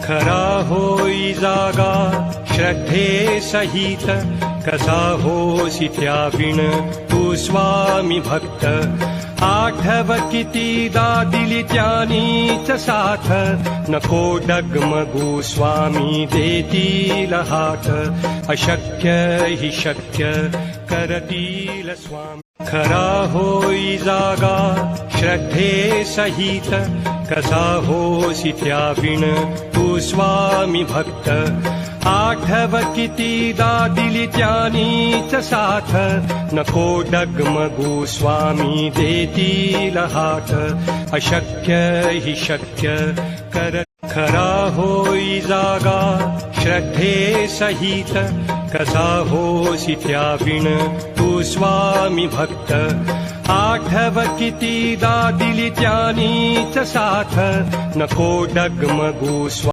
खरा होई जागा श्रद्धे सहित, कसा होसी त्याविण तू स्वामी भक्त. आठव कितीदा दिली त्यानीच साथ, नको डगमगू स्वामी देतील हात. अशक्य हि शक्य करतील स्वामी. खरा होई जागा श्रद्धे सहित, कसा होसी त्याविण तू स्वामी भक्त. आठव कितीदा दिली त्यानीच साथ, नको डगमगू स्वामी देतील हात. अशक्य हि शक्य कर. खरा होई जागा श्रद्धे सहित, कसा होसी त्याविण तू स्वामी भक्त. आठव कितीदा दिली त्यानीच साथ, नको डगमगू स्वामी.